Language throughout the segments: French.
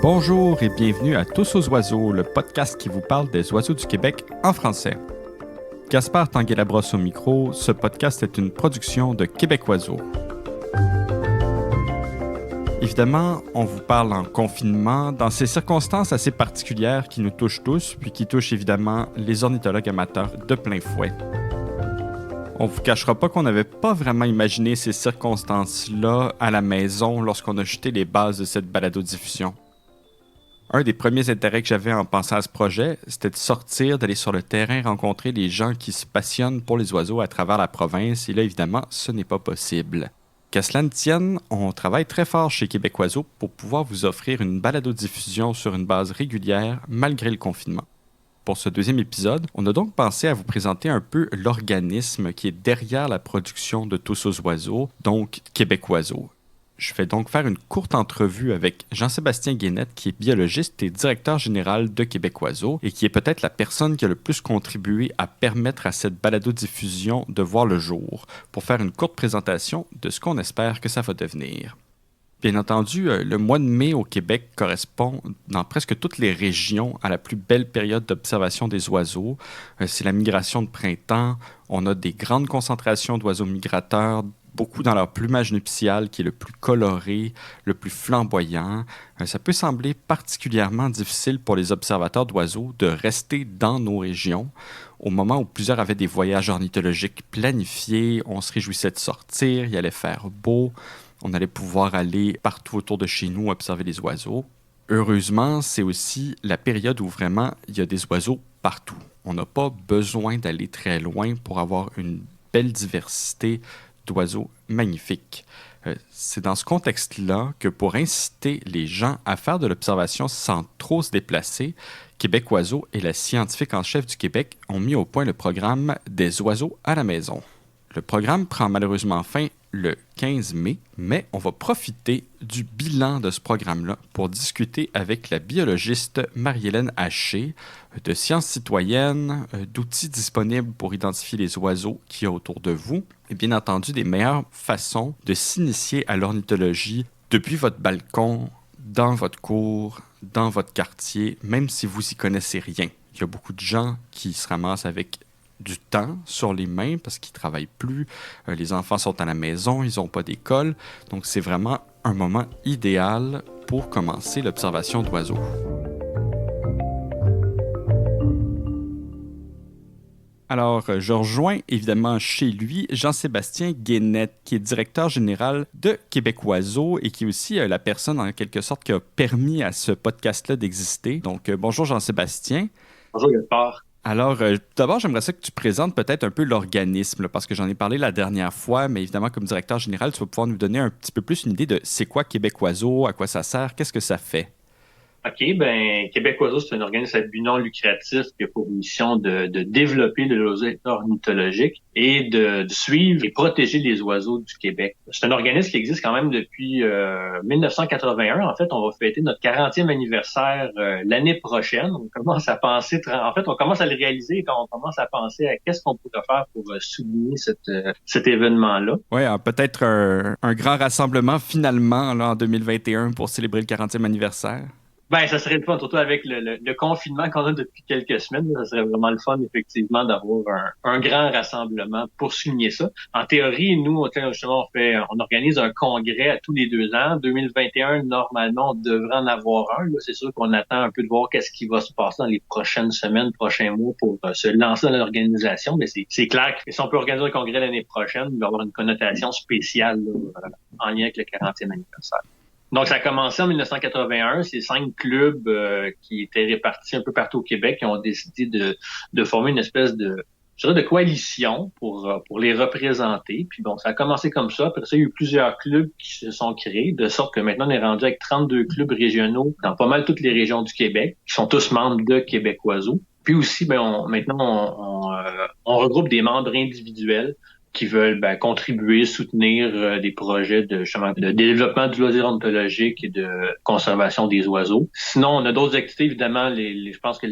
Bonjour et bienvenue à Tous aux oiseaux, le podcast qui vous parle des oiseaux du Québec en français. Gaspard Tanguay-Labrosse au micro, ce podcast est une production de Québec Oiseaux. Évidemment, on vous parle en confinement, dans ces circonstances assez particulières qui nous touchent tous, puis qui touchent évidemment les ornithologues amateurs de plein fouet. On ne vous cachera pas qu'on n'avait pas vraiment imaginé ces circonstances-là à la maison lorsqu'on a jeté les bases de cette balado-diffusion. Un des premiers intérêts que j'avais en pensant à ce projet, c'était de sortir, d'aller sur le terrain, rencontrer les gens qui se passionnent pour les oiseaux à travers la province. Et là, évidemment, ce n'est pas possible. Qu'à cela ne tienne, on travaille très fort chez Québec Oiseaux pour pouvoir vous offrir une balado-diffusion sur une base régulière malgré le confinement. Pour ce deuxième épisode, on a donc pensé à vous présenter un peu l'organisme qui est derrière la production de Tous aux oiseaux, donc Québec Oiseaux. Je vais donc faire une courte entrevue avec Jean-Sébastien Guénette, qui est biologiste et directeur général de Québec Oiseaux et qui est peut-être la personne qui a le plus contribué à permettre à cette balado-diffusion de voir le jour, pour faire une courte présentation de ce qu'on espère que ça va devenir. Bien entendu, le mois de mai au Québec correspond dans presque toutes les régions à la plus belle période d'observation des oiseaux. C'est la migration de printemps, on a des grandes concentrations d'oiseaux migrateurs, beaucoup dans leur plumage nuptial qui est le plus coloré, le plus flamboyant. Ça peut sembler particulièrement difficile pour les observateurs d'oiseaux de rester dans nos régions. Au moment où plusieurs avaient des voyages ornithologiques planifiés, on se réjouissait de sortir, il allait faire beau, on allait pouvoir aller partout autour de chez nous observer les oiseaux. Heureusement, c'est aussi la période où vraiment il y a des oiseaux partout. On n'a pas besoin d'aller très loin pour avoir une belle diversité d'oiseaux magnifiques. C'est dans ce contexte-là que pour inciter les gens à faire de l'observation sans trop se déplacer, Québec Oiseaux et la scientifique en chef du Québec ont mis au point le programme des oiseaux à la maison. Le programme prend malheureusement fin le 15 mai, mais on va profiter du bilan de ce programme-là pour discuter avec la biologiste Marie-Hélène Haché de Sciences citoyennes, d'outils disponibles pour identifier les oiseaux qu'il y a autour de vous et bien entendu des meilleures façons de s'initier à l'ornithologie depuis votre balcon, dans votre cour, dans votre quartier, même si vous y connaissez rien. Il y a beaucoup de gens qui se ramassent avec du temps sur les mains parce qu'ils ne travaillent plus, les enfants sont à la maison, ils n'ont pas d'école, donc c'est vraiment un moment idéal pour commencer l'observation d'oiseaux. Alors, je rejoins évidemment chez lui Jean-Sébastien Guénette, qui est directeur général de Québec Oiseaux et qui est aussi la personne en quelque sorte qui a permis à ce podcast-là d'exister. Donc, bonjour Jean-Sébastien. Bonjour Gaspard. Alors, d'abord, j'aimerais ça que tu présentes peut-être un peu l'organisme, là, parce que j'en ai parlé la dernière fois, mais évidemment, comme directeur général, tu vas pouvoir nous donner un petit peu plus une idée de c'est quoi Québec Oiseaux, à quoi ça sert, qu'est-ce que ça fait? OK, Québec Oiseaux, c'est un organisme à but non lucratif qui a pour mission de développer le réseau ornithologique et de suivre et protéger les oiseaux du Québec. C'est un organisme qui existe quand même depuis 1981. En fait, on va fêter notre 40e anniversaire l'année prochaine. On commence à penser, on commence à le réaliser quand on commence à penser à qu'est-ce qu'on pourrait faire pour souligner cet événement-là. Oui, peut-être un grand rassemblement finalement là, en 2021 pour célébrer le 40e anniversaire. Ça serait le fun, surtout avec le confinement qu'on a depuis quelques semaines. Ça serait vraiment le fun, effectivement, d'avoir un grand rassemblement pour souligner ça. En théorie, nous, justement, on organise un congrès à tous les 2 ans. 2021, normalement, on devrait en avoir un. Là, c'est sûr qu'on attend un peu de voir qu'est-ce qui va se passer dans les prochaines semaines, prochains mois pour se lancer dans l'organisation. Mais c'est clair que si on peut organiser un congrès l'année prochaine, il va y avoir une connotation spéciale là, en lien avec le 40e anniversaire. Donc, ça a commencé en 1981. C'est 5 clubs qui étaient répartis un peu partout au Québec qui ont décidé de former une espèce de coalition pour les représenter. Puis bon, ça a commencé comme ça. Après ça, il y a eu plusieurs clubs qui se sont créés, de sorte que maintenant, on est rendu avec 32 clubs régionaux dans pas mal toutes les régions du Québec, qui sont tous membres de Québec Oiseaux. Puis aussi, maintenant, on regroupe des membres individuels qui veulent contribuer, soutenir des projets justement, de développement du loisir ornithologique et de conservation des oiseaux. Sinon, on a d'autres activités, évidemment, je pense que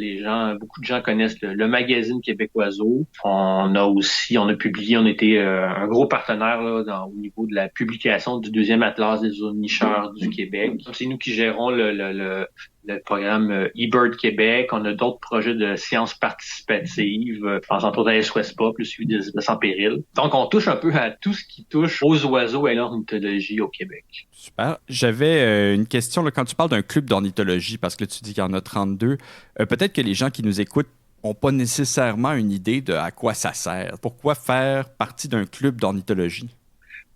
beaucoup de gens connaissent le magazine Québec Oiseau. On a publié, on était un gros partenaire là, au niveau de la publication du 2e atlas des oiseaux nicheurs du Québec. C'est nous qui gérons le programme eBird Québec. On a d'autres projets de sciences participatives. Je pense entre autres à SOSPA, plus suivi des espèces en péril. Donc, on touche un peu à tout ce qui touche aux oiseaux et à l'ornithologie au Québec. Super. J'avais une question. Là, quand tu parles d'un club d'ornithologie, parce que tu dis qu'il y en a 32, peut-être que les gens qui nous écoutent n'ont pas nécessairement une idée de à quoi ça sert. Pourquoi faire partie d'un club d'ornithologie?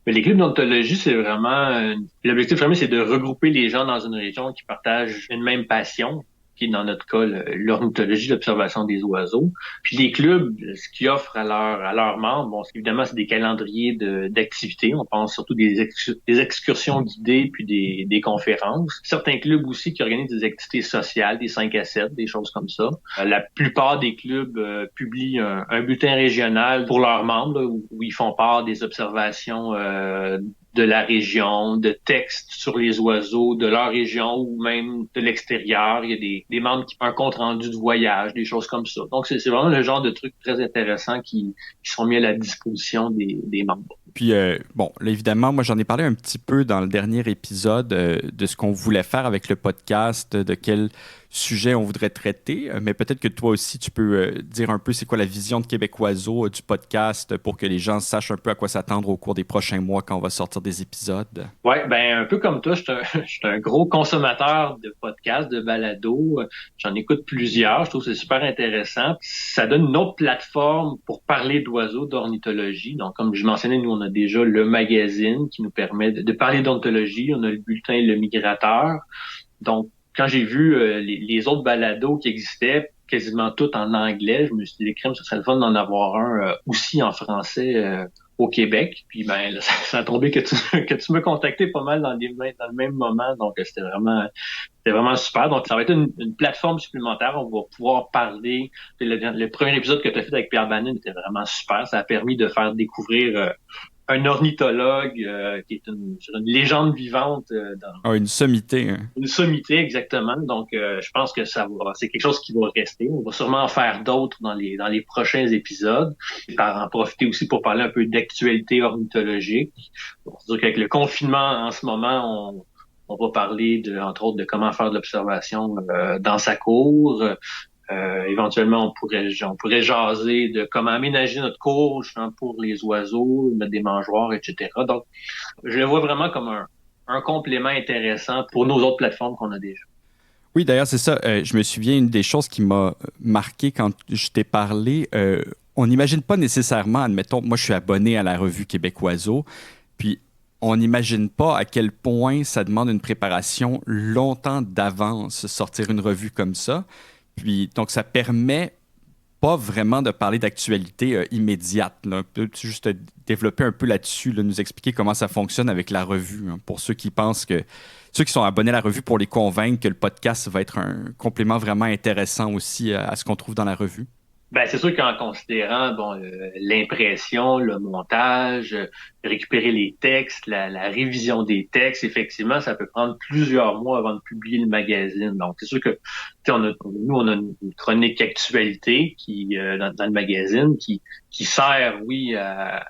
Mais les clubs d'ornithologie, c'est vraiment l'objectif premier, c'est de regrouper les gens dans une région qui partagent une même passion, qui est dans notre cas l'ornithologie, l'observation des oiseaux. Puis les clubs, ce qu'ils offrent à leurs membres, bon, évidemment, c'est des calendriers d'activités. On pense surtout des excursions guidées puis des conférences. Certains clubs aussi qui organisent des activités sociales, des 5 à 7, des choses comme ça. La plupart des clubs publient un bulletin régional pour leurs membres là, où ils font part des observations de la région, de textes sur les oiseaux de leur région ou même de l'extérieur. Il y a des membres qui font un compte-rendu de voyage, des choses comme ça. Donc, c'est vraiment le genre de trucs très intéressants qui sont mis à la disposition des membres. Puis, bon, là, évidemment, moi, j'en ai parlé un petit peu dans le dernier épisode de ce qu'on voulait faire avec le podcast, de quel sujet on voudrait traiter. Mais peut-être que toi aussi, tu peux dire un peu c'est quoi la vision de Québec Oiseau du podcast pour que les gens sachent un peu à quoi s'attendre au cours des prochains mois quand on va sortir des épisodes. Oui, un peu comme toi, je suis un gros consommateur de podcasts, de balados. J'en écoute plusieurs. Je trouve que c'est super intéressant. Ça donne une autre plateforme pour parler d'oiseaux, d'ornithologie. Donc, comme je mentionnais, nous, on a déjà le magazine qui nous permet de parler d'ornithologie. On a le bulletin Le Migrateur. Donc, quand j'ai vu les autres balados qui existaient, quasiment tout en anglais, je me suis dit, ce serait le fun d'en avoir un aussi en français au Québec. Puis là, ça a tombé que tu me contactais pas mal dans le même moment. Donc, c'était vraiment super. Donc, ça va être une plateforme supplémentaire. On va pouvoir parler. Le premier épisode que tu as fait avec Pierre Bannin était vraiment super. Ça a permis de faire découvrir un ornithologue qui est une légende vivante. Une sommité. Hein. Une sommité, exactement. Donc, je pense que c'est quelque chose qui va rester. On va sûrement en faire d'autres dans les prochains épisodes. Et en profiter aussi pour parler un peu d'actualité ornithologique. C'est-à-dire qu'avec le confinement en ce moment, on va parler entre autres de comment faire de l'observation dans sa cour. Éventuellement, on pourrait jaser de comment aménager notre cour pour les oiseaux, mettre des mangeoires, etc. Donc, je le vois vraiment comme un complément intéressant pour nos autres plateformes qu'on a déjà. Oui, d'ailleurs, c'est ça. Je me souviens, une des choses qui m'a marqué quand je t'ai parlé, on n'imagine pas nécessairement, admettons, moi je suis abonné à la revue Québec Oiseau, puis on n'imagine pas à quel point ça demande une préparation longtemps d'avance, sortir une revue comme ça. Puis, donc, ça permet pas vraiment de parler d'actualité immédiate. Là. Peux-tu juste développer un peu là-dessus, là, nous expliquer comment ça fonctionne avec la revue, hein, pour ceux qui pensent que... Ceux qui sont abonnés à la revue pour les convaincre que le podcast va être un complément vraiment intéressant aussi à ce qu'on trouve dans la revue? C'est sûr qu'en considérant l'impression, le montage, récupérer les textes, la révision des textes, effectivement, ça peut prendre plusieurs mois avant de publier le magazine. Donc, c'est sûr que on a une chronique actualité qui dans le magazine qui sert, oui, à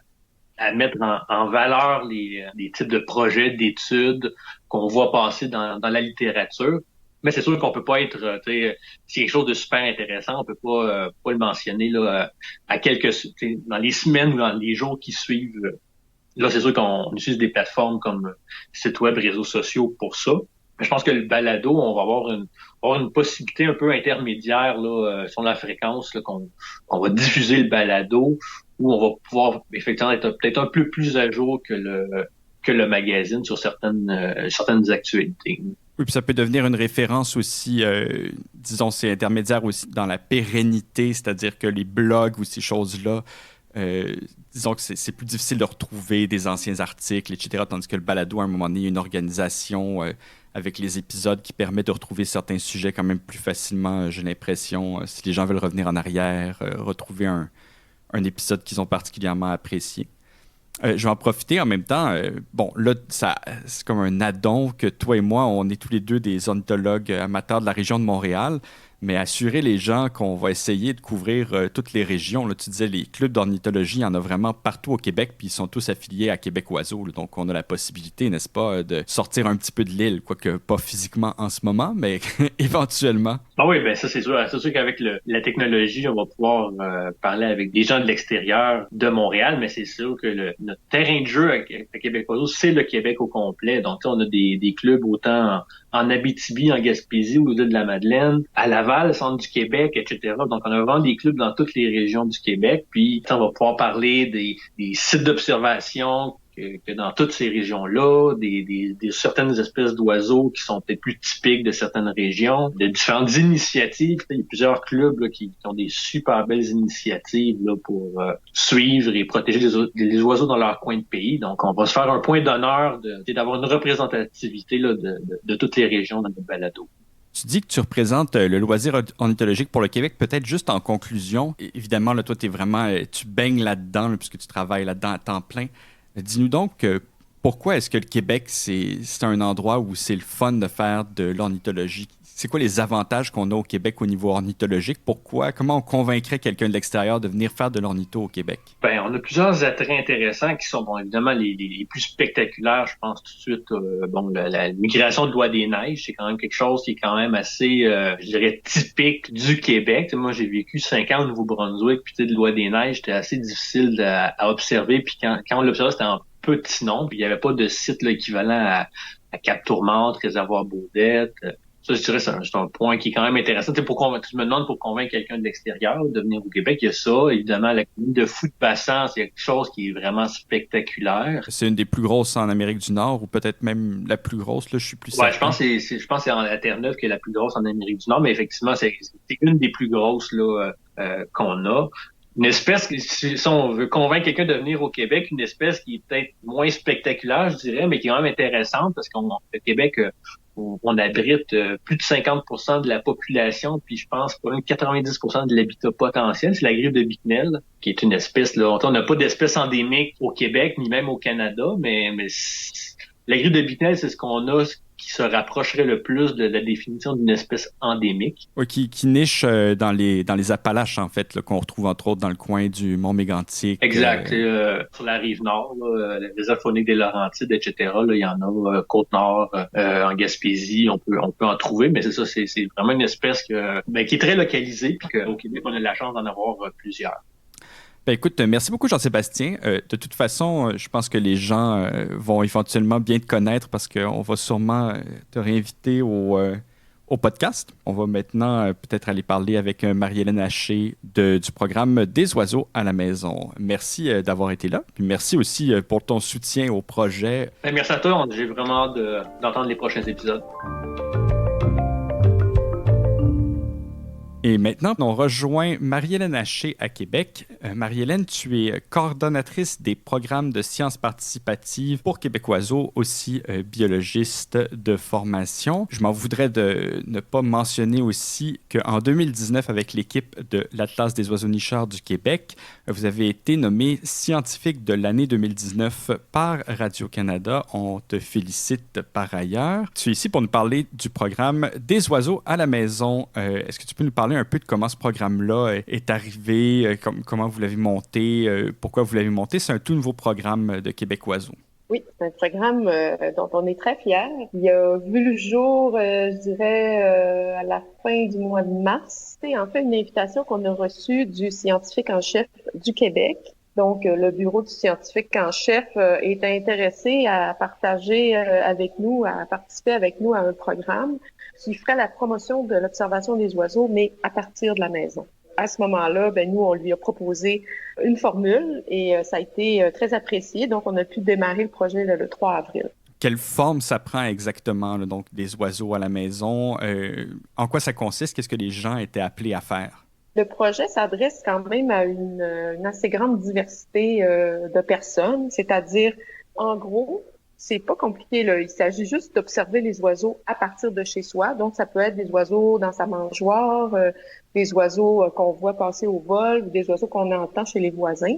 mettre en valeur les types de projets, d'études qu'on voit passer dans la littérature. Mais c'est sûr qu'on peut pas être, c'est quelque chose de super intéressant, on peut pas le mentionner là à dans les semaines ou dans les jours qui suivent. Là, c'est sûr qu'on utilise des plateformes comme sites web, réseaux sociaux pour ça. Mais je pense que le balado, on va avoir une possibilité un peu intermédiaire là sur la fréquence là, qu'on va diffuser le balado, où on va pouvoir effectivement être peut-être un peu plus à jour que le magazine sur certaines actualités. Oui, puis ça peut devenir une référence aussi, disons, c'est intermédiaire aussi dans la pérennité, c'est-à-dire que les blogs ou ces choses-là, disons que c'est plus difficile de retrouver des anciens articles, etc., tandis que le balado, à un moment donné, il y a une organisation avec les épisodes qui permet de retrouver certains sujets quand même plus facilement, j'ai l'impression, si les gens veulent revenir en arrière, retrouver un épisode qu'ils ont particulièrement apprécié. Je vais en profiter en même temps. Bon, là, c'est comme un addon que toi et moi, on est tous les deux des ornithologues amateurs de la région de Montréal, mais assurer les gens qu'on va essayer de couvrir toutes les régions. Là, tu disais, les clubs d'ornithologie, il y en a vraiment partout au Québec, puis ils sont tous affiliés à Québec Oiseau. Là, donc, on a la possibilité, n'est-ce pas, de sortir un petit peu de l'île, quoique pas physiquement en ce moment, mais éventuellement. Ah oui, ben ça c'est sûr. C'est sûr qu'avec la technologie, on va pouvoir parler avec des gens de l'extérieur de Montréal, mais c'est sûr que notre terrain de jeu à Québec Oiseau, c'est le Québec au complet. Donc, on a des clubs autant en Abitibi, en Gaspésie, aux îles de la Madeleine, à Laval, centre du Québec, etc. Donc, on a vraiment des clubs dans toutes les régions du Québec. Puis, on va pouvoir parler des sites d'observation que dans toutes ces régions-là, des certaines espèces d'oiseaux qui sont peut-être plus typiques de certaines régions, de différentes initiatives. Il y a plusieurs clubs là, qui ont des super belles initiatives là, pour suivre et protéger les oiseaux dans leur coin de pays. Donc, on va se faire un point d'honneur d'avoir une représentativité là, de toutes les régions dans notre balado. Tu dis que tu représentes le loisir ornithologique pour le Québec. Peut-être juste en conclusion, évidemment, là, toi, tu baignes là-dedans là, puisque tu travailles là-dedans à temps plein. Dis-nous donc, pourquoi est-ce que le Québec, c'est un endroit où c'est le fun de faire de l'ornithologie? C'est quoi les avantages qu'on a au Québec au niveau ornithologique? Comment on convaincrait quelqu'un de l'extérieur de venir faire de l'ornitho au Québec? Ben, on a plusieurs attraits intéressants qui sont, bon, évidemment, les plus spectaculaires. Je pense tout de suite, la migration de l'oie des neiges, c'est quand même quelque chose qui est quand même assez, je dirais, typique du Québec. T'sais, moi, j'ai vécu 5 ans au Nouveau-Brunswick, puis de l'oie des neiges, c'était assez difficile à observer. Puis quand on l'observait, c'était en petit nombre. Puis il n'y avait pas de site là, équivalent à Cap-Tourmente, Réservoir-Baudette. Ça, je dirais, c'est un point qui est quand même intéressant. Tu me demandes pour convaincre quelqu'un de l'extérieur de venir au Québec, il y a ça. Évidemment, la commune de Fou-de-Bassan, c'est quelque chose qui est vraiment spectaculaire. C'est une des plus grosses en Amérique du Nord, ou peut-être même la plus grosse, là, je suis plus Ouais, certain. je pense que c'est la Terre-Neuve qui est la plus grosse en Amérique du Nord, mais effectivement, c'est une des plus grosses là qu'on a. Une espèce, si on veut convaincre quelqu'un de venir au Québec, une espèce qui est peut-être moins spectaculaire, je dirais, mais qui est quand même intéressante, parce le Québec, on abrite plus de 50% de la population, puis je pense pas loin de 90% de l'habitat potentiel. C'est la grippe de Bicknell, qui est une espèce, là, on n'a pas d'espèce endémique au Québec, ni même au Canada, mais la grippe de Bicknell, c'est ce qu'on a qui se rapprocherait le plus de la définition d'une espèce endémique. Oui, qui niche dans les Appalaches, en fait, là, qu'on retrouve entre autres dans le coin du Mont Mégantic. Exact. Sur la rive nord, la réserve faunique des Laurentides, etc., là, il y en a Côte-Nord, en Gaspésie, on peut en trouver, mais c'est ça, c'est vraiment une espèce qui est très localisée, puis qu'au Québec, on a la chance d'en avoir plusieurs. Ben écoute, merci beaucoup Jean-Sébastien. De toute façon, je pense que les gens vont éventuellement bien te connaître parce qu'on va sûrement te réinviter au podcast. On va maintenant peut-être aller parler avec Marie-Hélène Haché du programme Des oiseaux à la maison. Merci d'avoir été là. Puis merci aussi pour ton soutien au projet. Ben, merci à toi. J'ai vraiment hâte d'entendre les prochains épisodes. Et maintenant, on rejoint Marie-Hélène Haché à Québec. Marie-Hélène, tu es coordonnatrice des programmes de sciences participatives pour Québec Oiseau, aussi biologiste de formation. Je m'en voudrais de ne pas mentionner aussi qu'en 2019, avec l'équipe de l'Atlas des oiseaux nicheurs du Québec, vous avez été nommé scientifique de l'année 2019 par Radio-Canada. On te félicite par ailleurs. Tu es ici pour nous parler du programme Des oiseaux à la maison. Est-ce que tu peux nous parler un peu de comment ce programme-là est arrivé, comment vous l'avez monté, pourquoi vous l'avez monté? C'est un tout nouveau programme de Québec Oiseau. Oui, c'est un programme dont on est très fiers. Il a vu le jour, je dirais, à la fin du mois de mars. C'est en fait une invitation qu'on a reçue du scientifique en chef du Québec. Donc, le bureau du scientifique en chef est intéressé à partager avec nous, à participer avec nous à un programme qui ferait la promotion de l'observation des oiseaux, mais à partir de la maison. À ce moment-là, nous, on lui a proposé une formule et ça a été très apprécié. Donc, on a pu démarrer le projet le 3 avril. Quelle forme ça prend exactement, là, donc des oiseaux à la maison? En quoi ça consiste? Qu'est-ce que les gens étaient appelés à faire? Le projet s'adresse quand même à une assez grande diversité de personnes, c'est-à-dire, en gros, c'est pas compliqué, là. Il s'agit juste d'observer les oiseaux à partir de chez soi. Donc, ça peut être des oiseaux dans sa mangeoire, des oiseaux qu'on voit passer au vol, ou des oiseaux qu'on entend chez les voisins.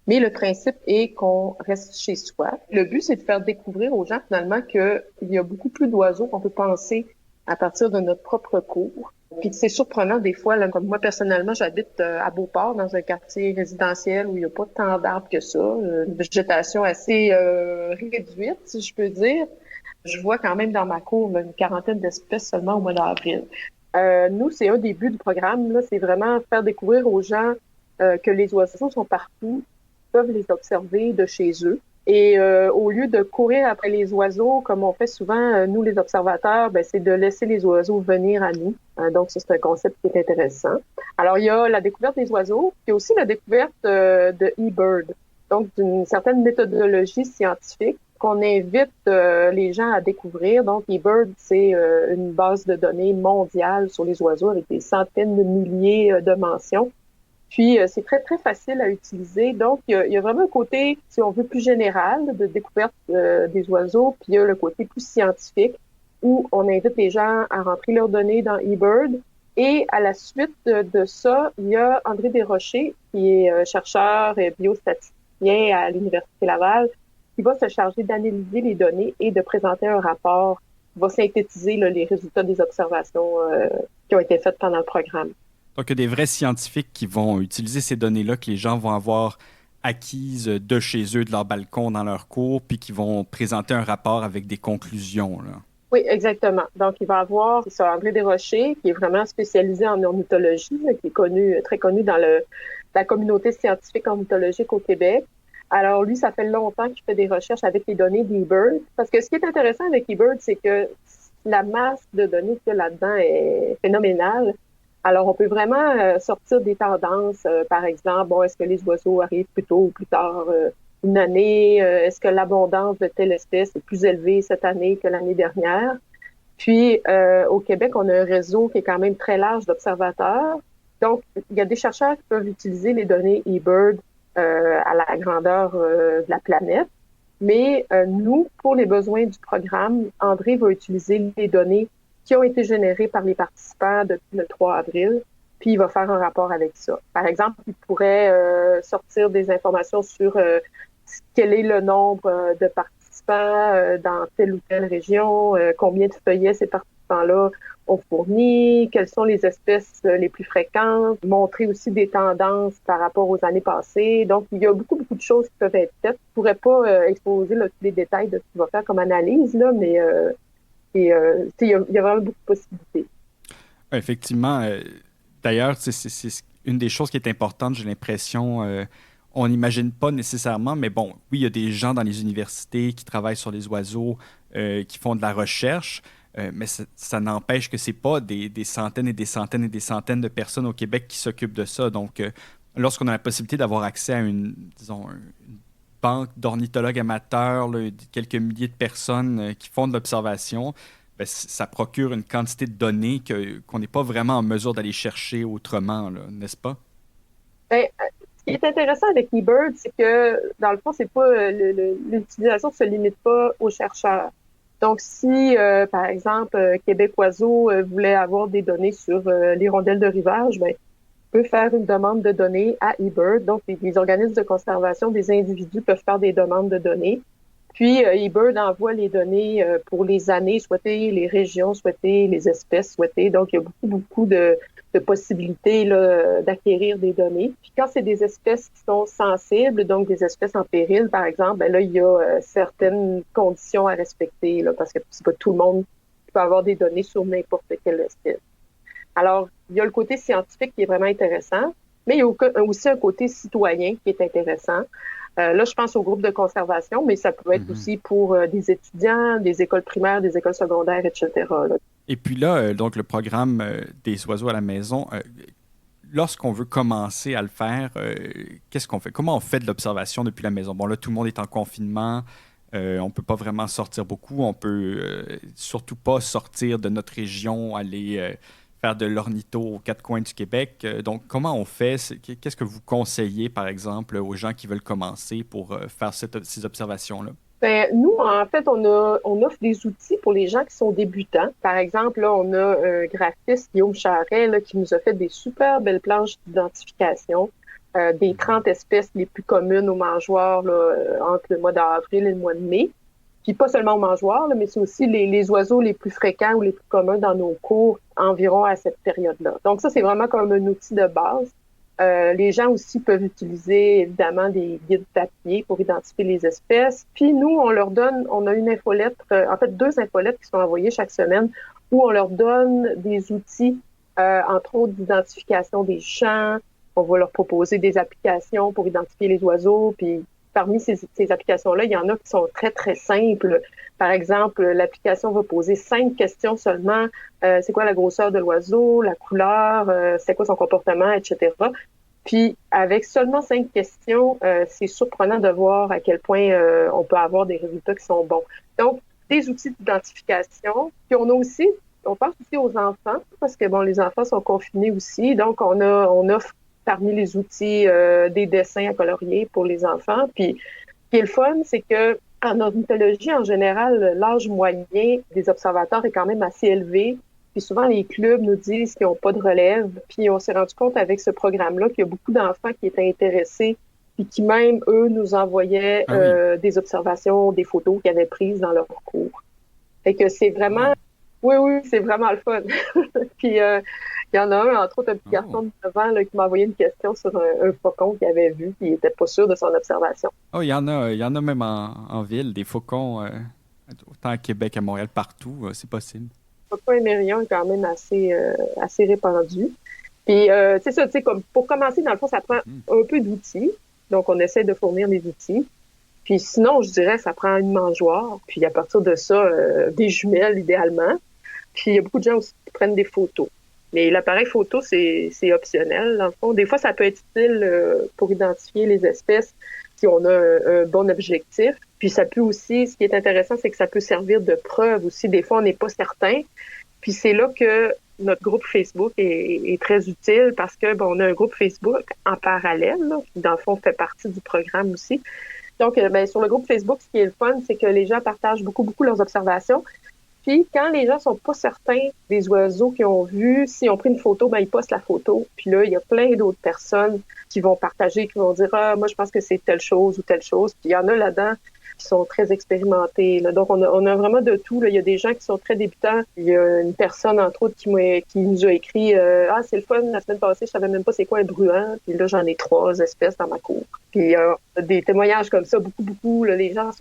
Mais le principe est qu'on reste chez soi. Le but, c'est de faire découvrir aux gens finalement qu'il y a beaucoup plus d'oiseaux qu'on peut penser à partir de notre propre cour. Puis c'est surprenant des fois, là, comme moi personnellement, j'habite à Beauport, dans un quartier résidentiel où il n'y a pas tant d'arbres que ça, une végétation assez réduite, si je peux dire. Je vois quand même dans ma cour là, une quarantaine d'espèces seulement au mois d'avril. Nous, c'est un des buts du programme, là, c'est vraiment faire découvrir aux gens que les oiseaux sont partout, peuvent les observer de chez eux. Et au lieu de courir après les oiseaux, comme on fait souvent, nous les observateurs, ben, c'est de laisser les oiseaux venir à nous. Donc, ça, c'est un concept qui est intéressant. Alors, il y a la découverte des oiseaux, puis aussi la découverte de eBird, donc d'une certaine méthodologie scientifique qu'on invite les gens à découvrir. Donc, eBird, c'est une base de données mondiale sur les oiseaux avec des centaines de milliers de mentions. Puis, c'est très, très facile à utiliser. Donc, il y a vraiment un côté, si on veut, plus général de découverte des oiseaux. Puis, il y a le côté plus scientifique où on invite les gens à rentrer leurs données dans eBird. Et à la suite de ça, il y a André Desrochers, qui est chercheur et biostatisticien à l'Université Laval, qui va se charger d'analyser les données et de présenter un rapport qui va synthétiser là, les résultats des observations qui ont été faites pendant le programme. Donc, il y a des vrais scientifiques qui vont utiliser ces données-là que les gens vont avoir acquises de chez eux, de leur balcon, dans leur cours, puis qui vont présenter un rapport avec des conclusions, là. Oui, exactement. Donc, il va avoir André Desrochers, qui est vraiment spécialisé en ornithologie, là, qui est connu, très connu dans la communauté scientifique ornithologique au Québec. Alors, lui, ça fait longtemps qu'il fait des recherches avec les données d'eBird. Parce que ce qui est intéressant avec eBird, c'est que la masse de données qu'il y a là-dedans est phénoménale. Alors, on peut vraiment sortir des tendances. Par exemple, bon, est-ce que les oiseaux arrivent plus tôt ou plus tard une année? Est-ce que l'abondance de telle espèce est plus élevée cette année que l'année dernière? Puis, au Québec, on a un réseau qui est quand même très large d'observateurs. Donc, il y a des chercheurs qui peuvent utiliser les données eBird à la grandeur de la planète. Mais nous, pour les besoins du programme, André va utiliser les données qui ont été générées par les participants depuis le 3 avril, puis il va faire un rapport avec ça. Par exemple, il pourrait sortir des informations sur quel est le nombre de participants dans telle ou telle région, combien de feuillets ces participants-là ont fourni, quelles sont les espèces les plus fréquentes, montrer aussi des tendances par rapport aux années passées. Donc, il y a beaucoup, beaucoup de choses qui peuvent être faites. Je ne pourrais pas exposer là, tous les détails de ce qu'il va faire comme analyse, là, mais il y a vraiment beaucoup de possibilités. Effectivement. D'ailleurs, c'est une des choses qui est importante, j'ai l'impression. On n'imagine pas nécessairement, mais bon, oui, il y a des gens dans les universités qui travaillent sur les oiseaux, qui font de la recherche, mais ça n'empêche que c'est pas des centaines et des centaines et des centaines de personnes au Québec qui s'occupent de ça. Donc, lorsqu'on a la possibilité d'avoir accès à une banque d'ornithologues amateurs, là, quelques milliers de personnes qui font de l'observation, ben, ça procure une quantité de données qu'on n'est pas vraiment en mesure d'aller chercher autrement, là, n'est-ce pas? Ben, ce qui est intéressant avec eBird, c'est que, dans le fond, c'est pas l'utilisation ne se limite pas aux chercheurs. Donc, si, par exemple, Québec Oiseau voulait avoir des données sur les rondelles de rivage, ben, peut faire une demande de données à eBird. Donc, les organismes de conservation des individus peuvent faire des demandes de données. Puis, eBird envoie les données pour les années souhaitées, les régions souhaitées, les espèces souhaitées. Donc, il y a beaucoup, beaucoup de possibilités là, d'acquérir des données. Puis, quand c'est des espèces qui sont sensibles, donc des espèces en péril, par exemple, ben là, il y a certaines conditions à respecter, là, parce que c'est pas tout le monde qui peut avoir des données sur n'importe quelle espèce. Alors, il y a le côté scientifique qui est vraiment intéressant, mais il y a aussi un côté citoyen qui est intéressant. Là, je pense au groupe de conservation, mais ça peut être aussi pour des étudiants, des écoles primaires, des écoles secondaires, etc. Là. Et puis là, donc le programme des oiseaux à la maison, lorsqu'on veut commencer à le faire, qu'est-ce qu'on fait? Comment on fait de l'observation depuis la maison? Bon, là, tout le monde est en confinement. On ne peut pas vraiment sortir beaucoup. On peut surtout pas sortir de notre région, aller faire de l'ornitho aux quatre coins du Québec. Donc, comment on fait? Qu'est-ce que vous conseillez, par exemple, aux gens qui veulent commencer pour faire ces observations-là? Ben, nous, en fait, on offre des outils pour les gens qui sont débutants. Par exemple, là, on a un graphiste, Guillaume Charret, là, qui nous a fait des super belles planches d'identification des 30 espèces les plus communes aux mangeoires là, entre le mois d'avril et le mois de mai. Puis pas seulement aux mangeoires, là, mais c'est aussi les oiseaux les plus fréquents ou les plus communs dans nos cours environ à cette période-là. Donc ça, c'est vraiment comme un outil de base. Les gens aussi peuvent utiliser évidemment des guides papier pour identifier les espèces. Puis nous, on a une infolettre, en fait 2 infolettres qui sont envoyées chaque semaine où on leur donne des outils, entre autres d'identification des champs. On va leur proposer des applications pour identifier les oiseaux. Puis parmi ces applications-là, il y en a qui sont très, très simples. Par exemple, l'application va poser 5 questions seulement. C'est quoi la grosseur de l'oiseau, la couleur, c'est quoi son comportement, etc. Puis, avec seulement 5 questions, c'est surprenant de voir à quel point on peut avoir des résultats qui sont bons. Donc, des outils d'identification. Puis, on pense aussi aux enfants, parce que, bon, les enfants sont confinés aussi. Donc, on offre parmi les outils des dessins à colorier pour les enfants. Puis, ce qui est le fun, c'est que en ornithologie, en général, l'âge moyen des observateurs est quand même assez élevé. Puis souvent, les clubs nous disent qu'ils n'ont pas de relève. Puis on s'est rendu compte avec ce programme-là qu'il y a beaucoup d'enfants qui étaient intéressés puis qui même, eux, nous envoyaient des observations, des photos qu'ils avaient prises dans leur cours. Fait que c'est vraiment... Oui, c'est vraiment le fun. Puis il y en a un, entre autres, un petit garçon de 9 ans là, qui m'a envoyé une question sur un faucon qu'il avait vu puis il était pas sûr de son observation. Oh, il y en a même en ville, des faucons, autant à Québec, à Montréal, partout, c'est possible. Le faucon émérillon est quand même assez répandu. Puis c'est ça, tu sais, comme pour commencer, dans le fond, ça prend un peu d'outils. Donc, on essaie de fournir des outils. Puis sinon, je dirais, ça prend une mangeoire. Puis à partir de ça, des jumelles, idéalement. Puis il y a beaucoup de gens aussi qui prennent des photos. Mais l'appareil photo, c'est optionnel, dans le fond. Des fois, ça peut être utile pour identifier les espèces si on a un bon objectif. Puis ça peut aussi, ce qui est intéressant, c'est que ça peut servir de preuve aussi. Des fois, on n'est pas certain. Puis c'est là que notre groupe Facebook est très utile parce que bon, on a un groupe Facebook en parallèle, là, qui dans le fond fait partie du programme aussi. Donc, sur le groupe Facebook, ce qui est le fun, c'est que les gens partagent beaucoup leurs observations. Puis, quand les gens sont pas certains des oiseaux qu'ils ont vus, s'ils ont pris une photo, ils postent la photo. Puis là, il y a plein d'autres personnes qui vont partager, qui vont dire « Ah, moi, je pense que c'est telle chose ou telle chose. » Puis il y en a là-dedans qui sont très expérimentés. Là. Donc, on a vraiment de tout. Là. Il y a des gens qui sont très débutants. Il y a une personne, entre autres, qui nous a écrit Ah, c'est le fun, la semaine passée, je savais même pas c'est quoi un bruant. Puis là, j'en ai 3 espèces dans ma cour. » Puis des témoignages comme ça, beaucoup. Là, les gens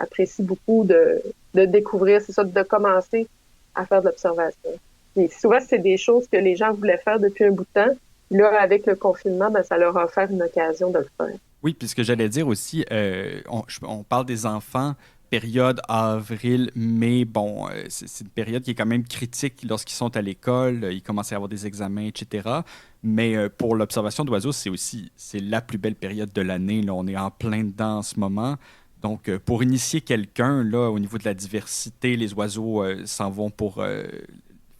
apprécient beaucoup de découvrir, c'est ça, de commencer à faire de l'observation. Et souvent, c'est des choses que les gens voulaient faire depuis un bout de temps. Là, avec le confinement, ça leur a offert une occasion de le faire. Oui, puis ce que j'allais dire aussi, on parle des enfants, période avril, mai, bon, c'est une période qui est quand même critique lorsqu'ils sont à l'école, ils commencent à avoir des examens, etc. Mais pour l'observation d'oiseaux, c'est la plus belle période de l'année. Là, on est en plein dedans en ce moment. Donc, pour initier quelqu'un, là, au niveau de la diversité, les oiseaux s'en vont pour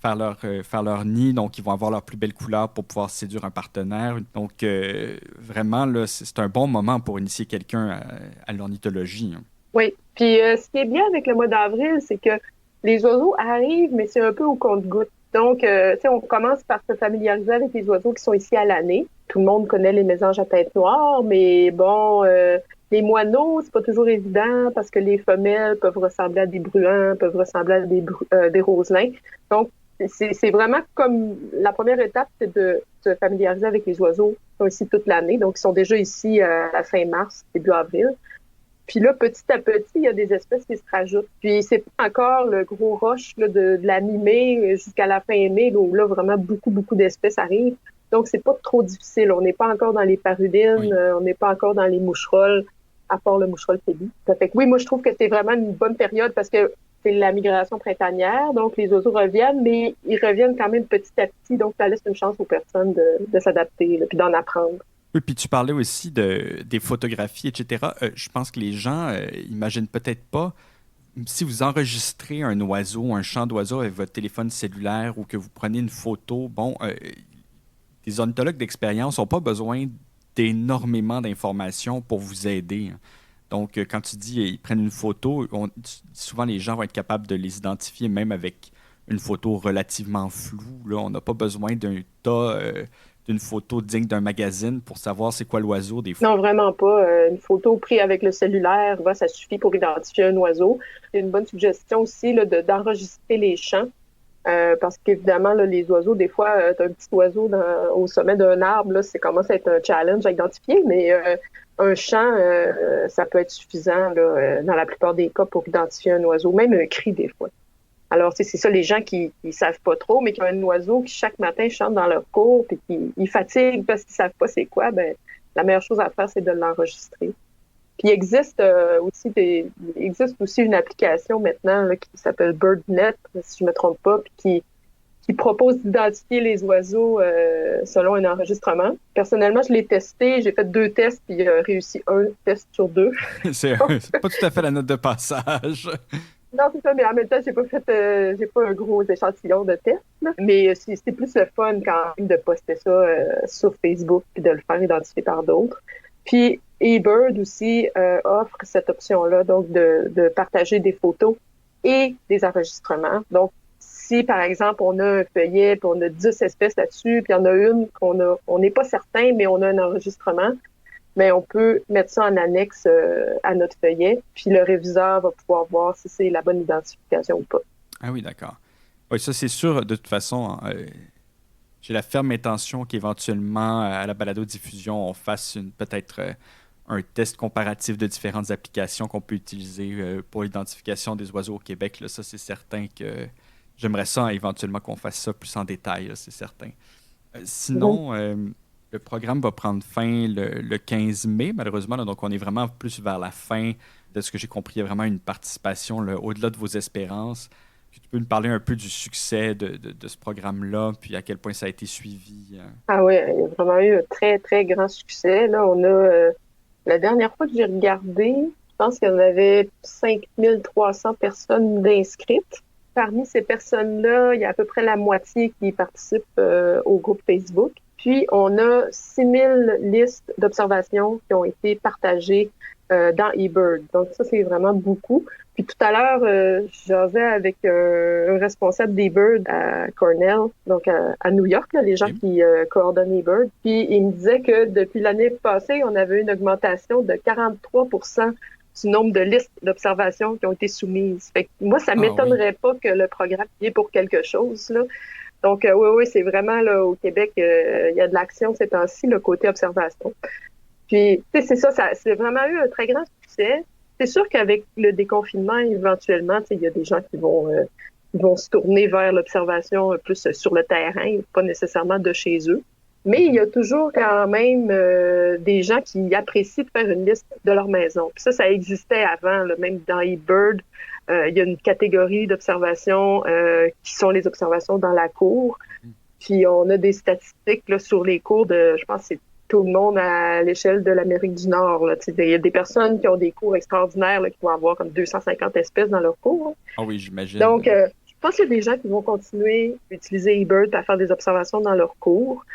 faire leur nid, donc ils vont avoir leur plus belle couleur pour pouvoir séduire un partenaire. Donc, vraiment, là, c'est un bon moment pour initier quelqu'un à l'ornithologie. Hein. Oui, puis ce qui est bien avec le mois d'avril, c'est que les oiseaux arrivent, mais c'est un peu au compte-gouttes. Donc, tu sais, on commence par se familiariser avec les oiseaux qui sont ici à l'année. Tout le monde connaît les mésanges à tête noire, mais bon, les moineaux, c'est pas toujours évident parce que les femelles peuvent ressembler à des bruants, peuvent ressembler à des roselins. Donc, c'est vraiment comme la première étape, c'est de se familiariser avec les oiseaux qui sont ici toute l'année. Donc, ils sont déjà ici à la fin mars, début avril. Puis là, petit à petit, il y a des espèces qui se rajoutent. Puis c'est pas encore le gros rush là, de la mi-mai jusqu'à la fin mai, où là, vraiment beaucoup d'espèces arrivent. Donc, c'est pas trop difficile. On n'est pas encore dans les parudines, on n'est pas encore dans les moucherolles, à part le moucherolle pébi. Ça fait que oui, moi, je trouve que c'est vraiment une bonne période parce que c'est la migration printanière, donc les oiseaux reviennent, mais ils reviennent quand même petit à petit, donc ça laisse une chance aux personnes de s'adapter, puis d'en apprendre. Oui, puis tu parlais aussi des photographies, etc. Je pense que les gens imaginent peut-être pas, si vous enregistrez un oiseau, un chant d'oiseau avec votre téléphone cellulaire ou que vous prenez une photo, bon, les ornithologues d'expérience n'ont pas besoin d'énormément d'informations pour vous aider. Hein. Donc, quand tu dis ils prennent une photo, souvent les gens vont être capables de les identifier même avec une photo relativement floue. Là. On n'a pas besoin d'un tas d'une photo digne d'un magazine pour savoir c'est quoi l'oiseau des fois? Non, vraiment pas. Une photo prise avec le cellulaire, ça suffit pour identifier un oiseau. C'est une bonne suggestion aussi là, d'enregistrer les chants. Parce qu'évidemment, là, les oiseaux, des fois, t'as un petit oiseau au sommet d'un arbre, là, c'est commence à être un challenge à identifier, mais un chant, ça peut être suffisant là, dans la plupart des cas pour identifier un oiseau, même un cri des fois. Alors, c'est ça, les gens qui savent pas trop, mais qui ont un oiseau qui chaque matin chante dans leur cour, puis qui ils fatiguent parce qu'ils savent pas c'est quoi, ben la meilleure chose à faire, c'est de l'enregistrer. Puis il existe aussi une application maintenant là, qui s'appelle BirdNet, si je me trompe pas, puis qui propose d'identifier les oiseaux selon un enregistrement. Personnellement, je l'ai testé, j'ai fait 2 tests, puis j'ai réussi un test sur 2. C'est pas tout à fait la note de passage. Non, c'est ça, mais en même temps, j'ai pas un gros échantillon de tests, là. Mais c'est plus le fun quand même de poster ça sur Facebook puis de le faire identifier par d'autres. Puis eBird aussi offre cette option-là, donc de partager des photos et des enregistrements. Donc, si par exemple on a un feuillet puis on a 10 espèces là-dessus, puis il y en a une on n'est pas certain, mais on a un enregistrement, mais on peut mettre ça en annexe à notre feuillet, puis le réviseur va pouvoir voir si c'est la bonne identification ou pas. Ah oui, d'accord. Oui, ça c'est sûr. De toute façon, j'ai la ferme intention qu'éventuellement, à la balado-diffusion, on fasse peut-être un test comparatif de différentes applications qu'on peut utiliser pour l'identification des oiseaux au Québec. Là, ça, c'est certain que j'aimerais ça éventuellement qu'on fasse ça plus en détail, là, c'est certain. Sinon, le programme va prendre fin le 15 mai, malheureusement. Là, donc, on est vraiment plus vers la fin de ce que j'ai compris. Il y a vraiment une participation là, au-delà de vos espérances. Puis, tu peux nous parler un peu du succès de ce programme-là, puis à quel point ça a été suivi. Ah oui, il y a vraiment eu un très, très grand succès. Là, on a, la dernière fois que j'ai regardé, je pense qu'il y en avait 5300 personnes d'inscrites. Parmi ces personnes-là, il y a à peu près la moitié qui participent au groupe Facebook. Puis, on a 6000 listes d'observations qui ont été partagées dans eBird. Donc, ça, c'est vraiment beaucoup. Puis, tout à l'heure, j'avais avec un responsable d'eBird à Cornell, donc à New York, là, les gens qui coordonnent eBird. Puis, il me disait que depuis l'année passée, on avait une augmentation de 43% du nombre de listes d'observations qui ont été soumises. Fait que moi, ça m'étonnerait pas que le programme y ait pour quelque chose, là. Donc, oui, c'est vraiment, là, au Québec, il y a de l'action ces temps-ci, le côté observation. Puis, tu sais, c'est vraiment eu un très grand succès. C'est sûr qu'avec le déconfinement, éventuellement, tu sais, il y a des gens qui vont se tourner vers l'observation plus sur le terrain, pas nécessairement de chez eux. Mais il y a toujours quand même des gens qui apprécient de faire une liste de leur maison. Puis ça existait avant, là, même dans eBird. Il y a une catégorie d'observations qui sont les observations dans la cour. Puis on a des statistiques là, sur les cours je pense que c'est tout le monde à l'échelle de l'Amérique du Nord. Là. Il y a des personnes qui ont des cours extraordinaires là, qui vont avoir comme 250 espèces dans leur cours. Ah oui, j'imagine. Donc, je pense qu'il y a des gens qui vont continuer à utiliser eBird à faire des observations dans leur cours.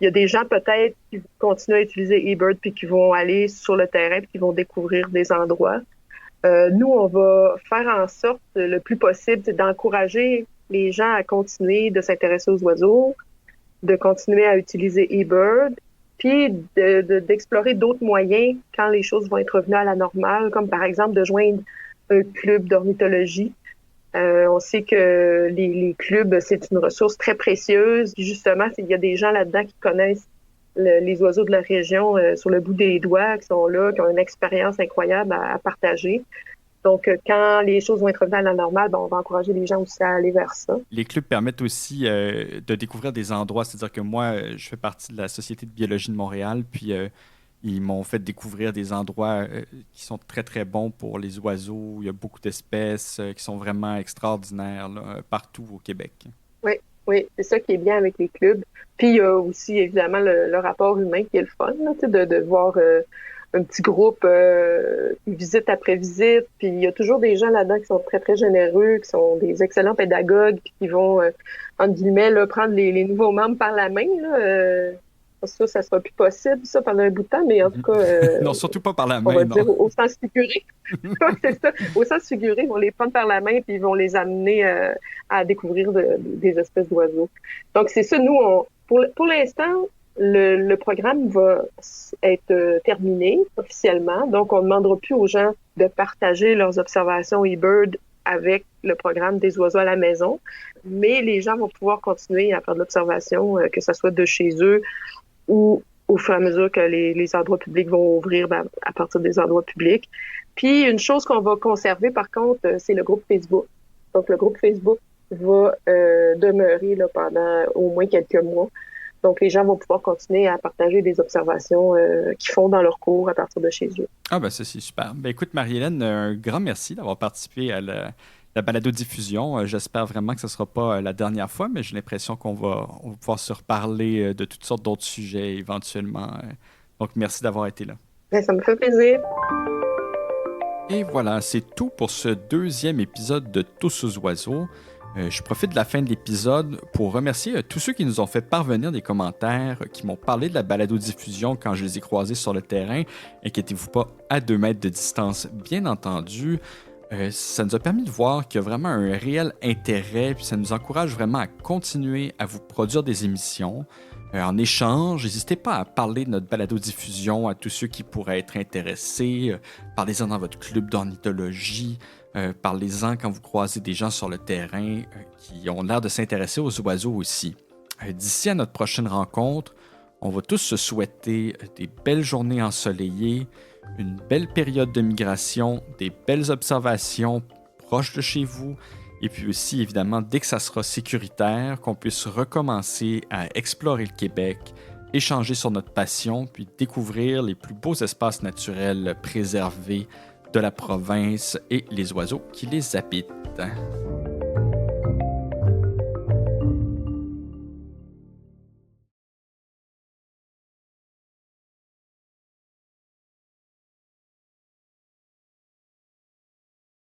Il y a des gens peut-être qui vont continuer à utiliser eBird puis qui vont aller sur le terrain puis qui vont découvrir des endroits. Nous, on va faire en sorte le plus possible d'encourager les gens à continuer de s'intéresser aux oiseaux, de continuer à utiliser eBird, puis d'explorer d'autres moyens quand les choses vont être revenues à la normale, comme par exemple de joindre un club d'ornithologie. On sait que les clubs, c'est une ressource très précieuse. Puis justement, il y a des gens là-dedans qui connaissent les oiseaux de la région sur le bout des doigts, qui sont là, qui ont une expérience incroyable à partager. Donc, quand les choses vont être revenues à la normale, on va encourager les gens aussi à aller vers ça. Les clubs permettent aussi de découvrir des endroits. C'est-à-dire que moi, je fais partie de la Société de biologie de Montréal, puis ils m'ont fait découvrir des endroits qui sont très, très bons pour les oiseaux. Il y a beaucoup d'espèces qui sont vraiment extraordinaires là, partout au Québec. Oui, c'est ça qui est bien avec les clubs. Puis, il y a aussi, évidemment, le rapport humain qui est le fun, là, de voir un petit groupe visite après visite. Puis, il y a toujours des gens là-dedans qui sont très, très généreux, qui sont des excellents pédagogues, puis qui vont, entre guillemets, là, prendre les nouveaux membres par la main, là. Ça sera plus possible, ça, pendant un bout de temps, mais en tout cas... non, surtout pas par la main, on va non. dire au sens figuré. C'est ça. Au sens figuré, ils vont les prendre par la main puis ils vont les amener à découvrir des espèces d'oiseaux. Donc, c'est ça, nous, pour l'instant, le programme va être terminé officiellement. Donc, on ne demandera plus aux gens de partager leurs observations eBird avec le programme des oiseaux à la maison, mais les gens vont pouvoir continuer à faire de l'observation, que ce soit de chez eux ou au fur et à mesure que les endroits publics vont ouvrir à partir des endroits publics. Puis, une chose qu'on va conserver, par contre, c'est le groupe Facebook. Donc, le groupe Facebook va demeurer là, pendant au moins quelques mois. Donc, les gens vont pouvoir continuer à partager des observations qu'ils font dans leur cours à partir de chez eux. Ah ben ça, c'est super. Ben écoute, Marie-Hélène, un grand merci d'avoir participé à la balado-diffusion. J'espère vraiment que ce ne sera pas la dernière fois, mais j'ai l'impression qu'on va pouvoir se reparler de toutes sortes d'autres sujets éventuellement. Donc, merci d'avoir été là. Bien, ça me fait plaisir. Et voilà, c'est tout pour ce 2e épisode de Tous aux oiseaux. Je profite de la fin de l'épisode pour remercier tous ceux qui nous ont fait parvenir des commentaires, qui m'ont parlé de la balado-diffusion quand je les ai croisés sur le terrain. Inquiétez-vous pas, à 2 mètres de distance, bien entendu. Ça nous a permis de voir qu'il y a vraiment un réel intérêt, puis ça nous encourage vraiment à continuer à vous produire des émissions. En échange, n'hésitez pas à parler de notre balado-diffusion à tous ceux qui pourraient être intéressés. Parlez-en dans votre club d'ornithologie. Parlez-en quand vous croisez des gens sur le terrain qui ont l'air de s'intéresser aux oiseaux aussi. D'ici à notre prochaine rencontre, on va tous se souhaiter des belles journées ensoleillées, une belle période de migration, des belles observations proches de chez vous, et puis aussi, évidemment, dès que ça sera sécuritaire, qu'on puisse recommencer à explorer le Québec, échanger sur notre passion, puis découvrir les plus beaux espaces naturels préservés de la province et les oiseaux qui les habitent.